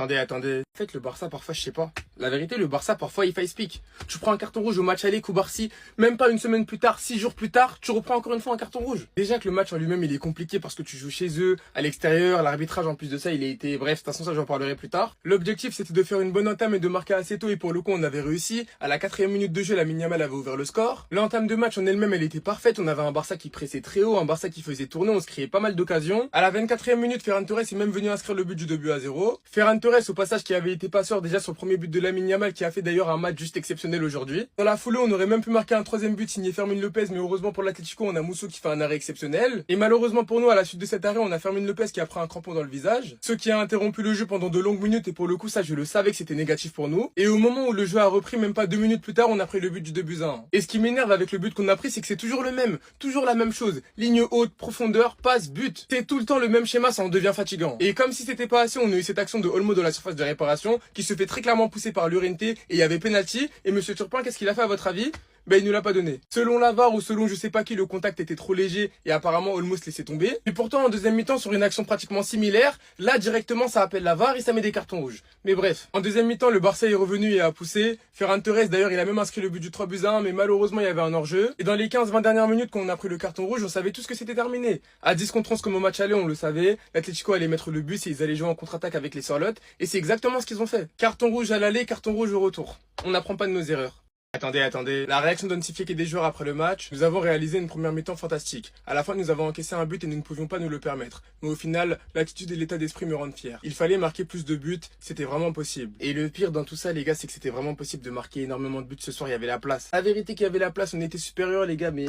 Attendez. En fait, le Barça, parfois, je sais pas. La vérité, le Barça, parfois, il faille speak. Tu prends un carton rouge au match aller Barcy, même pas une semaine plus tard, 6 jours plus tard, tu reprends encore une fois un carton rouge. Déjà que le match en lui-même, il est compliqué parce que tu joues chez eux, à l'extérieur, l'arbitrage en plus de ça, il a été... Bref, de toute façon, ça, j'en parlerai plus tard. L'objectif, c'était de faire une bonne entame et de marquer assez tôt et pour le coup, on avait réussi. À la 4e minute de jeu, Lamine Yamal avait ouvert le score. L'entame de match en elle-même, elle était parfaite. On avait un Barça qui pressait très haut, un Barça qui faisait tourner, on se créait pas mal d'occasions. À la 24e minute, Ferran Torres est même venu inscrire le but du 2-0. Ferran Torres, au passage, qui avait été passeur déjà sur le premier but de Lamine Yamal, qui a fait d'ailleurs un match juste exceptionnel aujourd'hui. Dans la foulée, on aurait même pu marquer un 3e but signé Fermin Lopez, mais heureusement pour l'Atlético, on a Musso qui fait un arrêt exceptionnel. Et malheureusement pour nous, à la suite de cet arrêt, on a Fermin Lopez qui a pris un crampon dans le visage. Ce qui a interrompu le jeu pendant de longues minutes et pour le coup, ça, je le savais que c'était négatif pour nous. Et au moment où le jeu a repris, même pas 2 minutes plus tard, on a pris le but du 2-1. Et ce qui m'énerve avec le but qu'on a pris, c'est que c'est toujours le même. Toujours la même chose. Ligne haute, profondeur, passe, but. C'est tout le temps le même schéma, ça en devient fatigant. Et comme si c'était pas assez, on a eu cette action de Olmo dans la surface de réparation, qui se fait très clairement pousser par Llorente, et il y avait penalty. Et Monsieur Turpin, qu'est-ce qu'il a fait à votre avis? Ben, il nous l'a pas donné. Selon la VAR ou selon je sais pas qui, le contact était trop léger et apparemment Olmo se laissait tomber. Et pourtant, en deuxième mi-temps, sur une action pratiquement similaire, là, directement, ça appelle la VAR et ça met des cartons rouges. Mais bref, en deuxième mi-temps, le Barça est revenu et a poussé. Ferran Torres, d'ailleurs, il a même inscrit le but du 3-1, mais malheureusement, il y avait un hors-jeu. Et dans les 15-20 dernières minutes, quand on a pris le carton rouge, on savait tous que c'était terminé. À 10 contre 11 comme au match aller, on le savait. L'Atlético allait mettre le but et ils allaient jouer en contre-attaque avec les Sorlottes. Et c'est exactement ce qu'ils ont fait. Carton rouge à l'aller, carton rouge au retour. On n'apprend pas de nos erreurs. Attendez. La réaction d'Onsifiek et des joueurs après le match, nous avons réalisé une première mi-temps fantastique. À la fin, nous avons encaissé un but et nous ne pouvions pas nous le permettre. Mais au final, l'attitude et l'état d'esprit me rendent fier. Il fallait marquer plus de buts, c'était vraiment possible. Et le pire dans tout ça, les gars, c'est que c'était vraiment possible de marquer énormément de buts ce soir, il y avait la place. La vérité qu'il y avait la place, on était supérieurs les gars, mais...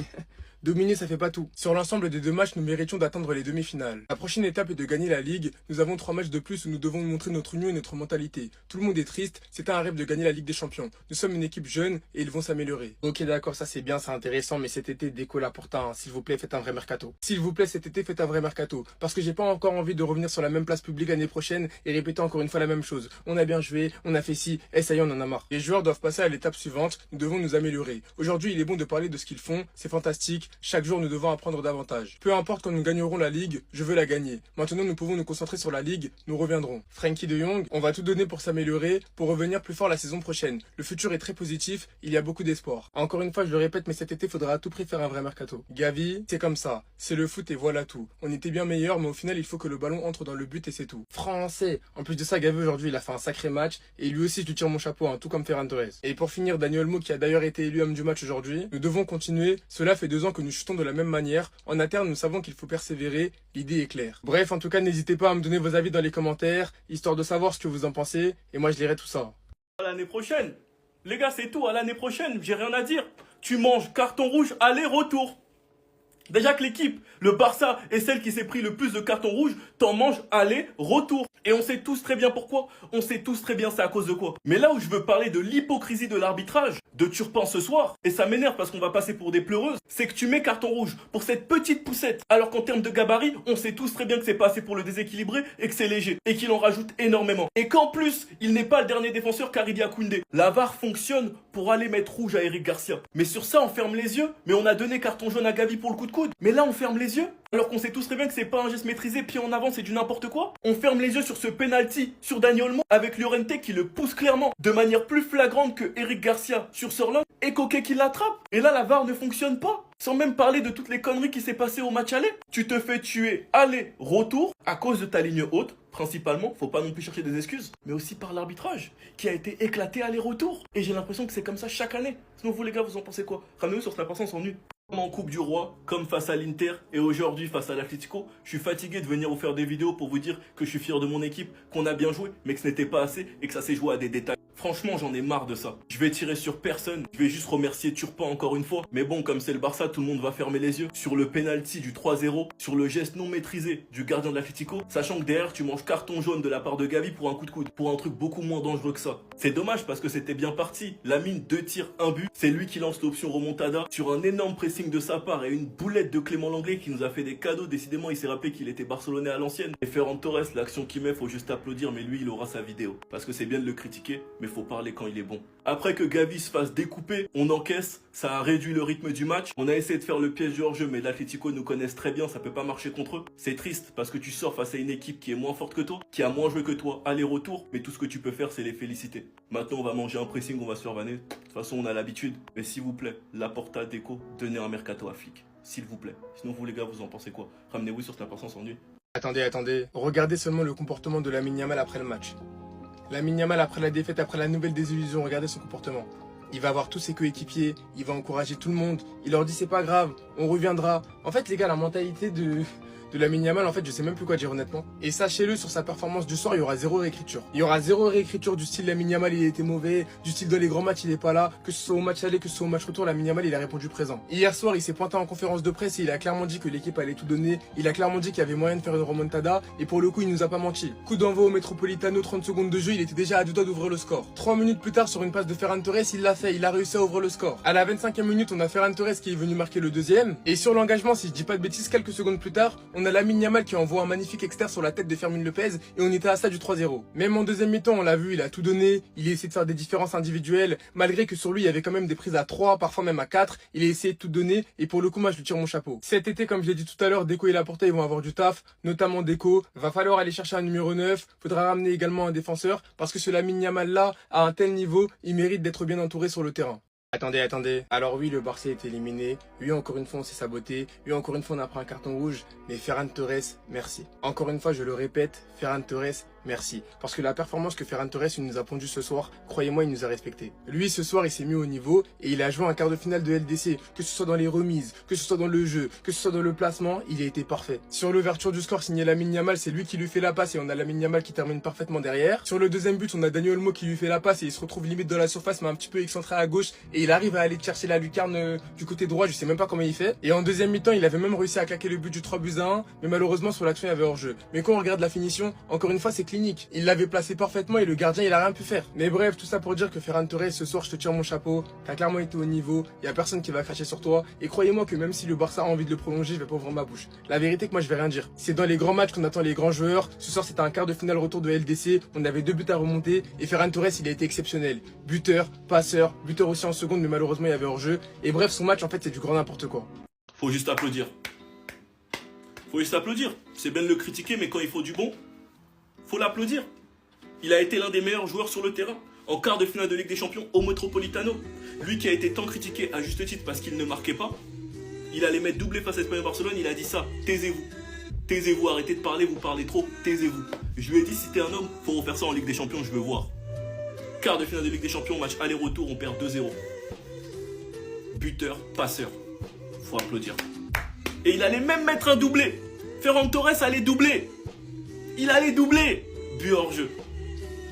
dominer, ça fait pas tout. Sur l'ensemble des 2 matchs, nous méritions d'atteindre les demi-finales. La prochaine étape est de gagner la Ligue. Nous avons 3 matchs de plus où nous devons montrer notre union et notre mentalité. Tout le monde est triste, c'était un rêve de gagner la Ligue des Champions. Nous sommes une équipe jeune et ils vont s'améliorer. Ok d'accord, ça c'est bien, c'est intéressant, mais cet été, déco la Porta, hein. S'il vous plaît, faites un vrai mercato. S'il vous plaît, cet été, faites un vrai mercato. Parce que j'ai pas encore envie de revenir sur la même place publique l'année prochaine et répéter encore une fois la même chose. On a bien joué, on a fait ci, et ça y est, on en a marre. Les joueurs doivent passer à l'étape suivante, nous devons nous améliorer. Aujourd'hui, il est bon de parler de ce qu'ils font, c'est fantastique. Chaque jour, nous devons apprendre davantage. Peu importe quand nous gagnerons la Ligue, je veux la gagner. Maintenant, nous pouvons nous concentrer sur la Ligue, nous reviendrons. Frenkie de Jong, on va tout donner pour s'améliorer, pour revenir plus fort la saison prochaine. Le futur est très positif, il y a beaucoup d'espoir. Encore une fois, je le répète, mais cet été, faudra à tout prix faire un vrai mercato. Gavi, c'est comme ça. C'est le foot et voilà tout. On était bien meilleur, mais au final, il faut que le ballon entre dans le but et c'est tout. Français. En plus de ça, Gavi aujourd'hui, il a fait un sacré match et lui aussi, je lui tire mon chapeau, hein, tout comme Ferran Torres. Et pour finir, Daniel Olmo, qui a d'ailleurs été élu homme du match aujourd'hui, nous devons continuer. Cela fait 2 ans que nous chutons de la même manière. En interne, nous savons qu'il faut persévérer, l'idée est claire. Bref, en tout cas, n'hésitez pas à me donner vos avis dans les commentaires, histoire de savoir ce que vous en pensez, et moi je lirai tout ça. À l'année prochaine. Les gars, c'est tout, à l'année prochaine, j'ai rien à dire. Tu manges carton rouge, aller-retour. Déjà que l'équipe, le Barça, est celle qui s'est pris le plus de cartons rouges, t'en manges aller-retour. Et on sait tous très bien pourquoi. On sait tous très bien c'est à cause de quoi. Mais là où je veux parler de l'hypocrisie de l'arbitrage de Turpin ce soir, et ça m'énerve parce qu'on va passer pour des pleureuses, c'est que tu mets carton rouge pour cette petite poussette, alors qu'en termes de gabarit, on sait tous très bien que c'est pas assez pour le déséquilibrer et que c'est léger, et qu'il en rajoute énormément. Et qu'en plus, il n'est pas le dernier défenseur car il y a Koundé. La VAR fonctionne pour aller mettre rouge à Eric Garcia. Mais sur ça, on ferme les yeux. Mais on a donné carton jaune à Gavi pour le coup de coude. Mais là, on ferme les yeux. Alors qu'on sait tous très bien que c'est pas un geste maîtrisé, pied en avant, c'est du n'importe quoi. On ferme les yeux sur ce penalty sur Dani Olmo avec Llorente qui le pousse clairement de manière plus flagrante que Eric Garcia sur Sorloth et Coquet qui l'attrape. Et là, la VAR ne fonctionne pas. Sans même parler de toutes les conneries qui s'est passées au match aller. Tu te fais tuer aller-retour à cause de ta ligne haute. Principalement, faut pas non plus chercher des excuses, mais aussi par l'arbitrage qui a été éclaté aller-retour. Et j'ai l'impression que c'est comme ça chaque année. Sinon vous les gars, vous en pensez quoi? Ramenez-nous sur Snap en nu. Comme en Coupe du Roi, comme face à l'Inter et aujourd'hui face à l'Atlético, je suis fatigué de venir vous faire des vidéos pour vous dire que je suis fier de mon équipe, qu'on a bien joué, mais que ce n'était pas assez et que ça s'est joué à des détails. Franchement, j'en ai marre de ça. Je vais tirer sur personne. Je vais juste remercier Turpin encore une fois. Mais bon, comme c'est le Barça, tout le monde va fermer les yeux sur le penalty du 3-0, sur le geste non maîtrisé du gardien de l'Atlético, sachant que derrière, tu manges carton jaune de la part de Gavi pour un coup de coude, pour un truc beaucoup moins dangereux que ça. C'est dommage parce que c'était bien parti. Lamine, 2 tirs, 1 but. C'est lui qui lance l'option remontada sur un énorme pressing de sa part et une boulette de Clément Lenglet qui nous a fait des cadeaux. Décidément, il s'est rappelé qu'il était barcelonais à l'ancienne. Et Ferran Torres, l'action qu'il met, faut juste applaudir, mais lui, il aura sa vidéo. Parce que c'est bien de le critiquer, mais faut parler quand il est bon. Après que Gavi se fasse découper, on encaisse, ça a réduit le rythme du match. On a essayé de faire le piège du hors-jeu, mais l'Atlético nous connaissent très bien, ça peut pas marcher contre eux. C'est triste parce que tu sors face à une équipe qui est moins forte que toi, qui a moins joué que toi, aller-retour, mais tout ce que tu peux faire, c'est les féliciter. Maintenant, on va manger un pressing, on va se faire vanner. De toute façon, on a l'habitude. Mais s'il vous plaît, Laporta, Deco, donnez un mercato à Flick. S'il vous plaît. Sinon, vous les gars, vous en pensez quoi? Ramenez-vous sur cette importance en nuit. Attendez. Regardez seulement le comportement de Lamine Yamal après le match. Lamine Yamal après la défaite, après la nouvelle désillusion, regardez son comportement. Il va voir tous ses coéquipiers, il va encourager tout le monde, il leur dit c'est pas grave, on reviendra. En fait les gars, la mentalité de Lamine Yamal, en fait je sais même plus quoi dire honnêtement. Et sachez-le, sur sa performance du soir, il y aura zéro réécriture. Il y aura zéro réécriture du style Lamine Yamal il était mauvais, du style dans les grands matchs il est pas là, que ce soit au match aller, que ce soit au match retour, Lamine Yamal il a répondu présent. Hier soir il s'est pointé en conférence de presse et il a clairement dit que l'équipe allait tout donner, il a clairement dit qu'il y avait moyen de faire une remontada et pour le coup il nous a pas menti. Coup d'envoi au Metropolitano, 30 secondes de jeu, il était déjà à 2 doigts d'ouvrir le score. 3 minutes plus tard sur une passe de Ferran Torres, il l'a fait, il a réussi à ouvrir le score. À la 25e minute, on a Ferran Torres qui est venu marquer le deuxième et sur l'engagement, si je dis pas de bêtises, quelques secondes plus tard, on a Lamine Yamal qui envoie un magnifique externe sur la tête de Fermin Lopez et on était à ça du 3-0. Même en deuxième mi-temps, on l'a vu, il a tout donné, il a essayé de faire des différences individuelles, malgré que sur lui, il y avait quand même des prises à 3, parfois même à 4, il a essayé de tout donner et pour le coup, moi je lui tire mon chapeau. Cet été, comme je l'ai dit tout à l'heure, Deco et Laporta, ils vont avoir du taf, notamment Deco, va falloir aller chercher un numéro 9, faudra ramener également un défenseur, parce que ce Lamine Yamal là, à un tel niveau, il mérite d'être bien entouré sur le terrain. Attendez. Alors oui, le Barça est éliminé. Oui, encore une fois, on s'est saboté. Oui, encore une fois, on a pris un carton rouge. Mais Ferran Torres, merci. Encore une fois, je le répète, Ferran Torres, merci. Parce que la performance que Ferran Torres il nous a pondue ce soir, croyez-moi, il nous a respecté. Lui, ce soir, il s'est mis au niveau et il a joué un quart de finale de LDC. Que ce soit dans les remises, que ce soit dans le jeu, que ce soit dans le placement, il a été parfait. Sur l'ouverture du score signé Lamine Yamal, c'est lui qui lui fait la passe et on a Lamine Yamal qui termine parfaitement derrière. Sur le deuxième but, on a Dani Olmo qui lui fait la passe et il se retrouve limite dans la surface mais un petit peu excentré à gauche et il arrive à aller chercher la lucarne du côté droit, je sais même pas comment il fait. Et en deuxième mi-temps, il avait même réussi à claquer le but du 3-1, mais malheureusement sur l'action il y avait hors-jeu. Mais quand on regarde la finition, encore une fois c'est clinique. Il l'avait placé parfaitement et le gardien il a rien pu faire. Mais bref, tout ça pour dire que Ferran Torres, ce soir je te tire mon chapeau, t'as clairement été au niveau, il y a personne qui va cracher sur toi et croyez-moi que même si le Barça a envie de le prolonger, je vais pas ouvrir ma bouche. La vérité que moi je vais rien dire. C'est dans les grands matchs qu'on attend les grands joueurs. Ce soir c'était un quart de finale retour de LDC, on avait 2 buts à remonter et Ferran Torres il a été exceptionnel. Buteur, passeur, buteur aussi en seconde mais malheureusement il y avait hors-jeu. Et bref, son match en fait c'est du grand n'importe quoi. Faut juste applaudir. C'est bien de le critiquer, mais quand il faut du bon, faut l'applaudir. Il a été l'un des meilleurs joueurs sur le terrain. En quart de finale de Ligue des Champions au Metropolitano. Lui qui a été tant critiqué à juste titre parce qu'il ne marquait pas, il allait mettre doublé face à Espagne Barcelone, il a dit ça, taisez-vous. Taisez-vous, arrêtez de parler, vous parlez trop, taisez-vous. Je lui ai dit, si t'es un homme, faut refaire ça en Ligue des Champions, je veux voir. Quart de finale de Ligue des Champions, match aller-retour, on perd 2-0. Buteur, passeur. Faut applaudir. Et il allait même mettre un doublé. Ferran Torres allait doubler. Il allait doubler. But hors jeu.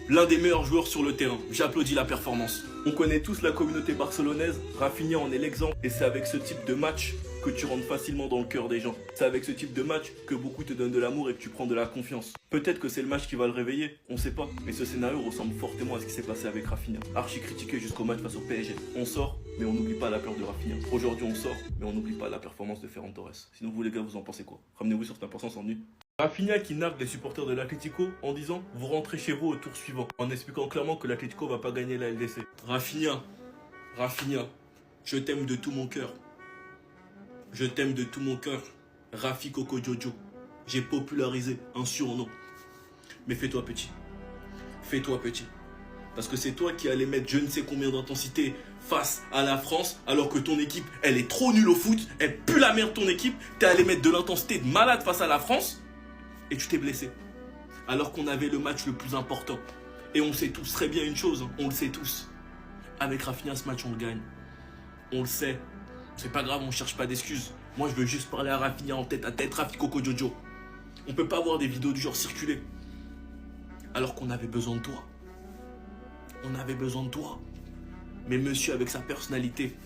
L'un des meilleurs joueurs sur le terrain. J'applaudis la performance. On connaît tous la communauté barcelonaise. Rafinha en est l'exemple. Et c'est avec ce type de match que tu rentres facilement dans le cœur des gens. C'est avec ce type de match que beaucoup te donnent de l'amour et que tu prends de la confiance. Peut-être que c'est le match qui va le réveiller, on sait pas. Mais ce scénario ressemble fortement à ce qui s'est passé avec Rafinha. Archi critiqué jusqu'au match face au PSG. On sort, mais on n'oublie pas la peur de Rafinha. Aujourd'hui on sort, mais on n'oublie pas la performance de Ferran Torres. Sinon vous les gars, vous en pensez quoi? Ramenez-vous sur cette importance en nuit. Rafinha qui nargue les supporters de l'Atlético en disant vous rentrez chez vous au tour suivant, en expliquant clairement que l'Atlético va pas gagner la LDC. Rafinha, je t'aime de tout mon cœur. Je t'aime de tout mon cœur. Rafi Coco Jojo. J'ai popularisé un surnom. Mais fais-toi petit. Fais-toi petit. Parce que c'est toi qui allais mettre je ne sais combien d'intensité face à la France, alors que ton équipe, elle est trop nulle au foot, elle pue la merde ton équipe, t'es allé mettre de l'intensité de malade face à la France, et tu t'es blessé. Alors qu'on avait le match le plus important. Et on sait tous très bien une chose, hein, on le sait tous. Avec Rafinha, ce match, on le gagne. On le sait. C'est pas grave, on cherche pas d'excuses. Moi, je veux juste parler à Rafinha en tête à tête, Rafi Coco Jojo. On peut pas avoir des vidéos du genre circuler. Alors qu'on avait besoin de toi. On avait besoin de toi. Mais monsieur, avec sa personnalité,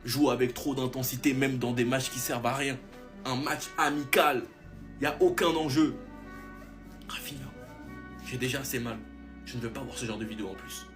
joue avec trop d'intensité, même dans des matchs qui servent à rien. Un match amical. Il n'y a aucun enjeu. Rafinha, j'ai déjà assez mal. Je ne veux pas voir ce genre de vidéo en plus.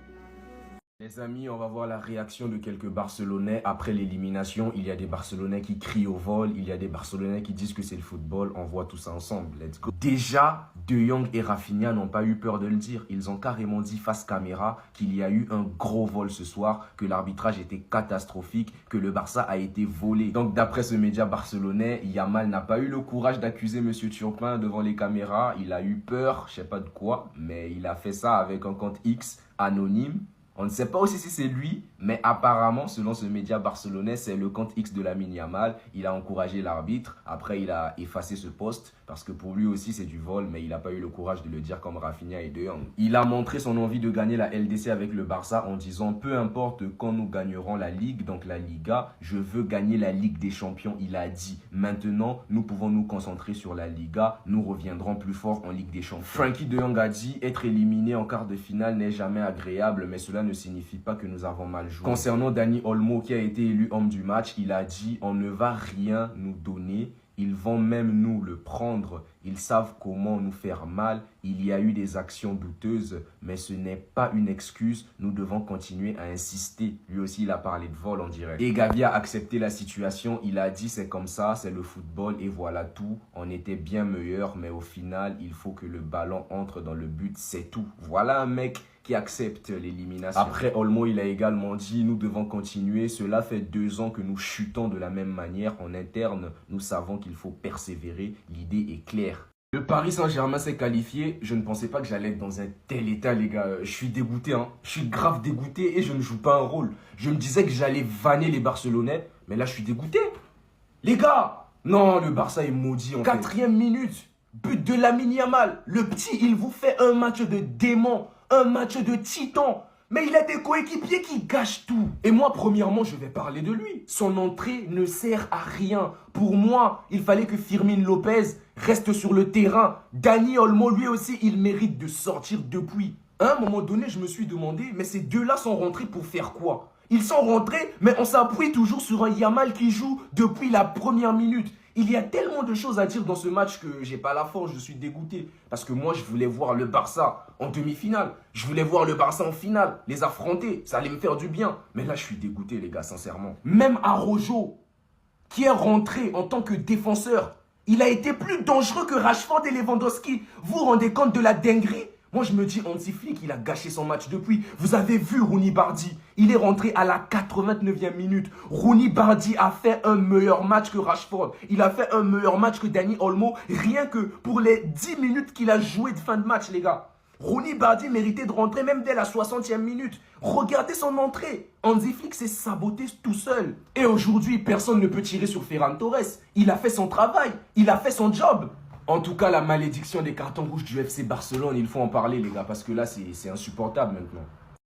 Les amis, on va voir la réaction de quelques Barcelonais après l'élimination. Il y a des Barcelonais qui crient au vol, il y a des Barcelonais qui disent que c'est le football. On voit tout ça ensemble. Let's go. Déjà, De Jong et Rafinha n'ont pas eu peur de le dire. Ils ont carrément dit face caméra qu'il y a eu un gros vol ce soir, que l'arbitrage était catastrophique, que le Barça a été volé. Donc d'après ce média barcelonais, Yamal n'a pas eu le courage d'accuser Monsieur Turpin devant les caméras. Il a eu peur, je sais pas de quoi, mais il a fait ça avec un compte X anonyme. On ne sait pas aussi si c'est lui, mais apparemment, selon ce média barcelonais, c'est le compte X de Lamine Yamal. Il a encouragé l'arbitre. Après, il a effacé ce post parce que pour lui aussi, c'est du vol, mais il n'a pas eu le courage de le dire comme Rafinha et De Jong. Il a montré son envie de gagner la LDC avec le Barça en disant « Peu importe quand nous gagnerons la Ligue, donc la Liga, je veux gagner la Ligue des Champions. » Il a dit « Maintenant, nous pouvons nous concentrer sur la Liga. Nous reviendrons plus fort en Ligue des Champions. » Frenkie De Jong a dit « Être éliminé en quart de finale n'est jamais agréable, mais cela ne signifie pas que nous avons mal joué. » Concernant Dani Olmo qui a été élu homme du match, il a dit « On ne va rien nous donner. Ils vont même nous le prendre. Ils savent comment nous faire mal. Il y a eu des actions douteuses, mais ce n'est pas une excuse. Nous devons continuer à insister. » Lui aussi, il a parlé de vol en direct. Et Gavi a accepté la situation. Il a dit « C'est comme ça, c'est le football et voilà tout. On était bien meilleurs, mais au final, il faut que le ballon entre dans le but. C'est tout. » Voilà un mec qui accepte l'élimination. Après, Olmo, il a également dit « Nous devons continuer. Cela fait 2 ans que nous chutons de la même manière. En interne, nous savons qu'il faut persévérer. L'idée est claire. » Le Paris Saint-Germain s'est qualifié. Je ne pensais pas que j'allais être dans un tel état, les gars. Je suis dégoûté, hein. Je suis grave dégoûté et je ne joue pas un rôle. Je me disais que j'allais vanner les Barcelonais, mais là, je suis dégoûté. Les gars, non, le Barça est maudit en fait. 4e minute, but de Lamine Yamal. Le petit, il vous fait un match de démon. Un match de titan. Mais il a des coéquipiers qui gâchent tout. Et moi, premièrement, je vais parler de lui. Son entrée ne sert à rien. Pour moi, il fallait que Firmin Lopez reste sur le terrain. Dani Olmo, lui aussi, il mérite de sortir depuis. À un moment donné, je me suis demandé, mais ces deux-là sont rentrés pour faire quoi? Ils sont rentrés, mais on s'appuie toujours sur un Yamal qui joue depuis la première minute. Il y a tellement de choses à dire dans ce match que j'ai pas la force, je suis dégoûté. Parce que moi, je voulais voir le Barça en demi-finale. Je voulais voir le Barça en finale, les affronter. Ça allait me faire du bien. Mais là, je suis dégoûté, les gars, sincèrement. Même Araujo, qui est rentré en tant que défenseur, il a été plus dangereux que Rashford et Lewandowski. Vous vous rendez compte de la dinguerie? Moi, je me dis, Hansi Flick, il a gâché son match depuis. Vous avez vu Rooney Bardi. Il est rentré à la 89e minute. Rooney Bardi a fait un meilleur match que Rashford. Il a fait un meilleur match que Dani Olmo. Rien que pour les 10 minutes qu'il a joué de fin de match, les gars. Rooney Bardi méritait de rentrer même dès la 60e minute. Regardez son entrée. Hansi Flick s'est saboté tout seul. Et aujourd'hui, personne ne peut tirer sur Ferran Torres. Il a fait son travail. Il a fait son job. En tout cas, la malédiction des cartons rouges du FC Barcelone, il faut en parler, les gars, parce que là, c'est insupportable maintenant.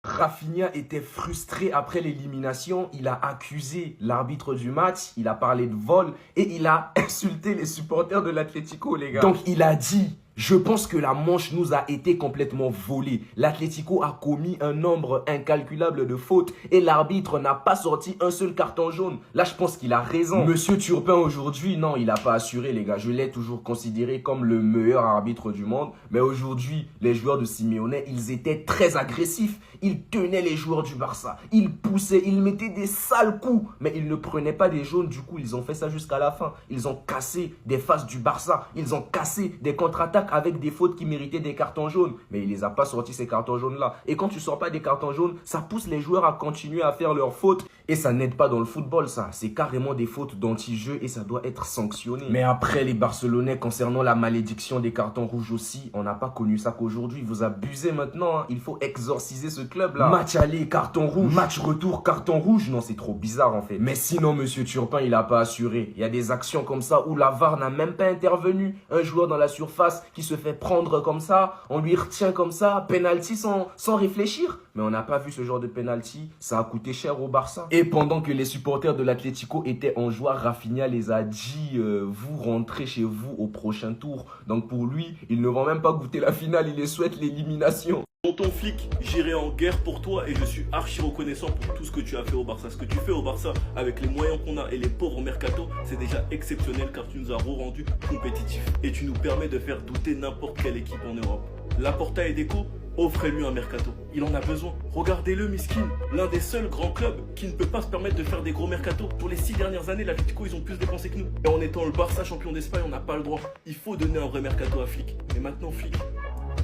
Rafinha était frustré après l'élimination. Il a accusé l'arbitre du match, il a parlé de vol et il a insulté les supporters de l'Atlético, les gars. Donc, il a dit... Je pense que la manche nous a été complètement volée. L'Atlético a commis un nombre incalculable de fautes et l'arbitre n'a pas sorti un seul carton jaune. Là, je pense qu'il a raison. Monsieur Turpin, aujourd'hui, non, il n'a pas assuré, les gars. Je l'ai toujours considéré comme le meilleur arbitre du monde. Mais aujourd'hui, les joueurs de Simeone, ils étaient très agressifs. Ils tenaient les joueurs du Barça. Ils poussaient, ils mettaient des sales coups. Mais ils ne prenaient pas des jaunes. Du coup, ils ont fait ça jusqu'à la fin. Ils ont cassé des faces du Barça. Ils ont cassé des contre-attaques avec des fautes qui méritaient des cartons jaunes. Mais il les a pas sortis, ces cartons jaunes-là. Et quand tu sors pas des cartons jaunes, ça pousse les joueurs à continuer à faire leurs fautes. Et ça n'aide pas dans le football, ça. C'est carrément des fautes d'anti-jeu et ça doit être sanctionné. Mais après, les Barcelonais, concernant la malédiction des cartons rouges aussi, on n'a pas connu ça qu'aujourd'hui. Vous abusez maintenant, hein. Il faut exorciser ce club-là. Match aller, carton rouge. Match retour, carton rouge. Non, c'est trop bizarre, en fait. Mais sinon, monsieur Turpin, il n'a pas assuré. Il y a des actions comme ça où la VAR n'a même pas intervenu. Un joueur dans la surface qui se fait prendre comme ça, on lui retient comme ça, penalty sans réfléchir. Mais on n'a pas vu ce genre de penalty, ça a coûté cher au Barça. Et pendant que les supporters de l'Atlético étaient en joie, Rafinha les a dit vous rentrez chez vous au prochain tour. Donc pour lui, ils ne vont même pas goûter la finale, il les souhaite l'élimination. Tonton Flick, j'irai en guerre pour toi et je suis archi reconnaissant pour tout ce que tu as fait au Barça. Ce que tu fais au Barça avec les moyens qu'on a et les pauvres mercato, c'est déjà exceptionnel car tu nous as rendu compétitifs et tu nous permets de faire douter n'importe quelle équipe en Europe. Laporta et Deco, offrez-lui un mercato. Il en a besoin. Regardez-le, miskin. L'un des seuls grands clubs qui ne peut pas se permettre de faire des gros mercatos. Pour les 6 dernières années, l'Atlético, ils ont plus dépensé que nous. Et en étant le Barça champion d'Espagne, on n'a pas le droit. Il faut donner un vrai mercato à Flick. Mais maintenant, Flick,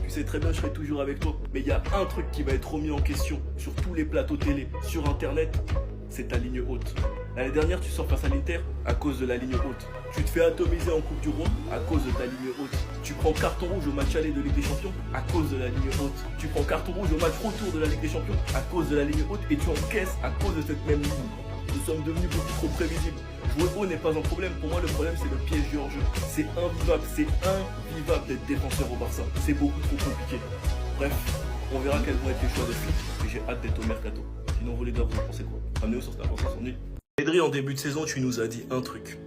tu sais très bien, je serai toujours avec toi. Mais il y a un truc qui va être remis en question sur tous les plateaux télé, sur Internet, c'est ta ligne haute. L'année dernière, tu sors face à l'Inter à cause de la ligne haute. Tu te fais atomiser en Coupe du Roi à cause de ta ligne haute. Tu prends carton rouge au match aller de Ligue des Champions à cause de la ligne haute. Tu prends carton rouge au match retour de la Ligue des Champions à cause de la ligne haute et tu encaisses à cause de cette même ligne. Nous sommes devenus beaucoup trop prévisibles. Jouer haut n'est pas un problème. Pour moi, le problème, c'est le piège du hors-jeu. C'est invivable d'être défenseur au Barça. C'est beaucoup trop compliqué. Bref, on verra quels vont être les choix de Flick. Mais j'ai hâte d'être au mercato. Sinon, vous les gars, vous en pensez quoi? Ramenez-vous sur Snap, on s'ennuie. Pedri, en début de saison, tu nous as dit un truc.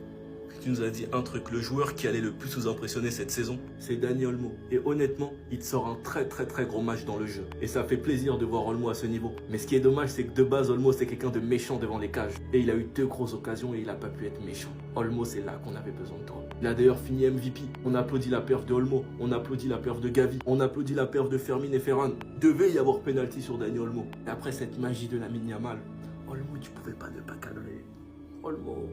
Tu nous as dit un truc. Le joueur qui allait le plus nous impressionner cette saison, c'est Dani Olmo. Et honnêtement, il te sort un très gros match dans le jeu. Et ça fait plaisir de voir Olmo à ce niveau. Mais ce qui est dommage, c'est que de base, Olmo, c'est quelqu'un de méchant devant les cages. Et il a eu 2 grosses occasions et il n'a pas pu être méchant. Olmo, c'est là qu'on avait besoin de toi. Il a d'ailleurs fini MVP. On applaudit la perf de Olmo. On applaudit la perf de Gavi. On applaudit la perf de Fermin et Ferran. Devait y avoir penalty sur Dani Olmo. Et après cette magie de Lamine Yamal, Olmo, tu pouvais pas ne pas cadrer. Olmo,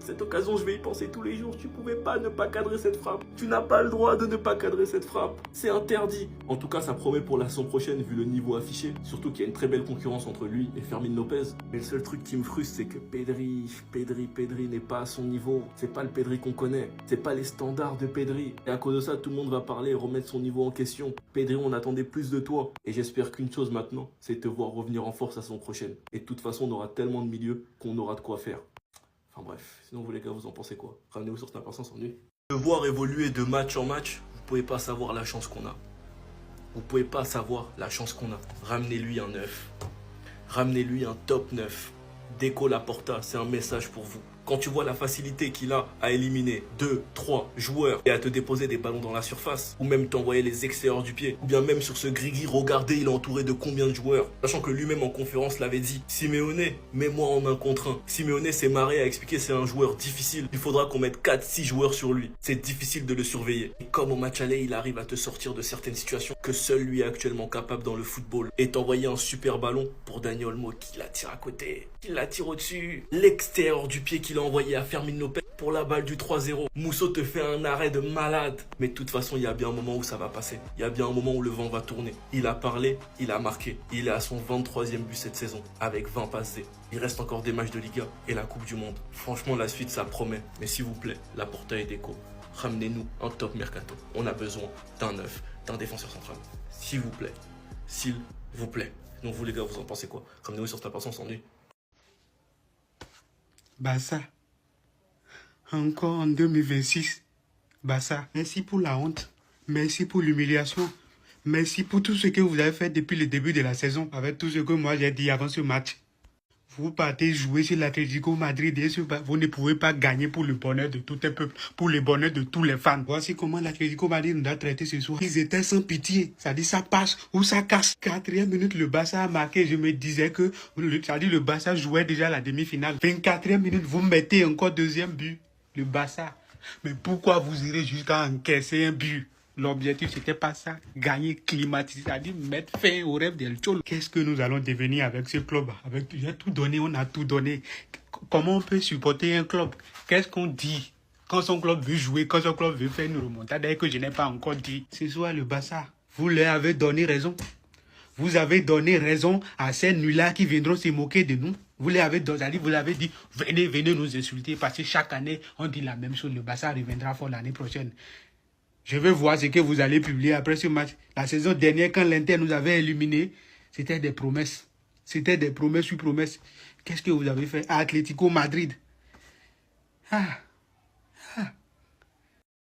cette occasion, je vais y penser tous les jours. Tu pouvais pas ne pas cadrer cette frappe. Tu n'as pas le droit de ne pas cadrer cette frappe. C'est interdit. En tout cas, ça promet pour la saison prochaine, vu le niveau affiché. Surtout qu'il y a une très belle concurrence entre lui et Fermin Lopez. Mais le seul truc qui me frustre, c'est que Pedri n'est pas à son niveau. C'est pas le Pedri qu'on connaît. C'est pas les standards de Pedri. Et à cause de ça, tout le monde va parler et remettre son niveau en question. Pedri, on attendait plus de toi. Et j'espère qu'une chose maintenant, c'est te voir revenir en force la saison prochaine. Et de toute façon, on aura tellement de milieux qu'on aura de quoi faire. Enfin bref, sinon vous les gars, vous en pensez quoi? Ramenez-vous sur Snap, on s'ennuie. De voir évoluer de match en match, vous pouvez pas savoir la chance qu'on a. Vous pouvez pas savoir la chance qu'on a. Ramenez-lui un 9. Ramenez-lui un top 9. Deco Laporta, c'est un message pour vous. Quand tu vois la facilité qu'il a à éliminer 2, 3 joueurs et à te déposer des ballons dans la surface, ou même t'envoyer les extérieurs du pied, ou bien même sur ce grigui, regardez, il est entouré de combien de joueurs, sachant que lui-même en conférence l'avait dit. Simeone, mets-moi en 1 contre 1. Simeone s'est marré à expliquer c'est un joueur difficile. Il faudra qu'on mette 4-6 joueurs sur lui. C'est difficile de le surveiller. Et comme au match aller, il arrive à te sortir de certaines situations que seul lui est actuellement capable dans le football. Et t'envoyer un super ballon pour Dani Olmo qui la tire à côté, qui la tire au-dessus, l'extérieur du pied qu'il a envoyé à Fermin Lopez pour la balle du 3-0. Mousso te fait un arrêt de malade. Mais de toute façon, il y a bien un moment où ça va passer. Il y a bien un moment où le vent va tourner. Il a parlé, il a marqué. Il est à son 23e but cette saison, avec 20 passes. Il reste encore des matchs de Liga et la Coupe du Monde. Franchement, la suite, ça promet. Mais s'il vous plaît, Laporta et Deco, ramenez-nous un top mercato. On a besoin d'un 9, d'un défenseur central. S'il vous plaît. S'il vous plaît. Donc vous les gars, vous en pensez quoi? Ramenez-vous sur ta personne, on s'ennuie. Barça, encore en 2026, Barça, merci pour la honte, merci pour l'humiliation, merci pour tout ce que vous avez fait depuis le début de la saison, avec tout ce que moi j'ai dit avant ce match. Vous partez jouer sur l'Atlético Madrid et vous ne pouvez pas gagner pour le bonheur de tout un peuple, pour le bonheur de tous les fans. Voici comment l'Atlético Madrid nous a traité ce soir. Ils étaient sans pitié. Ça dit ça passe ou ça casse. 4e minute, le Barça a marqué. Je me disais que le Barça jouait déjà la demi-finale. 24e minute, vous mettez encore 2e but. Le Barça. Mais pourquoi vous irez jusqu'à encaisser un but? L'objectif, c'était pas ça. Gagner, climatiser, c'est-à-dire mettre fin au rêve d'El Cholo. Qu'est-ce que nous allons devenir avec ce club? J'ai tout donné, on a tout donné. Comment on peut supporter un club? Qu'est-ce qu'on dit? Quand son club veut jouer, quand son club veut faire une remontade, d'ailleurs que je n'ai pas encore dit. Ce soir, le Barça, vous leur avez donné raison. Vous avez donné raison à ces nuls-là qui viendront se moquer de nous. Vous l'avez dit, venez nous insulter parce que chaque année, on dit la même chose. Le Barça reviendra fort l'année prochaine. Je vais voir ce que vous allez publier après ce match. La saison dernière, quand l'Inter nous avait éliminés, c'était des promesses. C'était des promesses sur promesses. Qu'est-ce que vous avez fait à Atlético Madrid? Ah.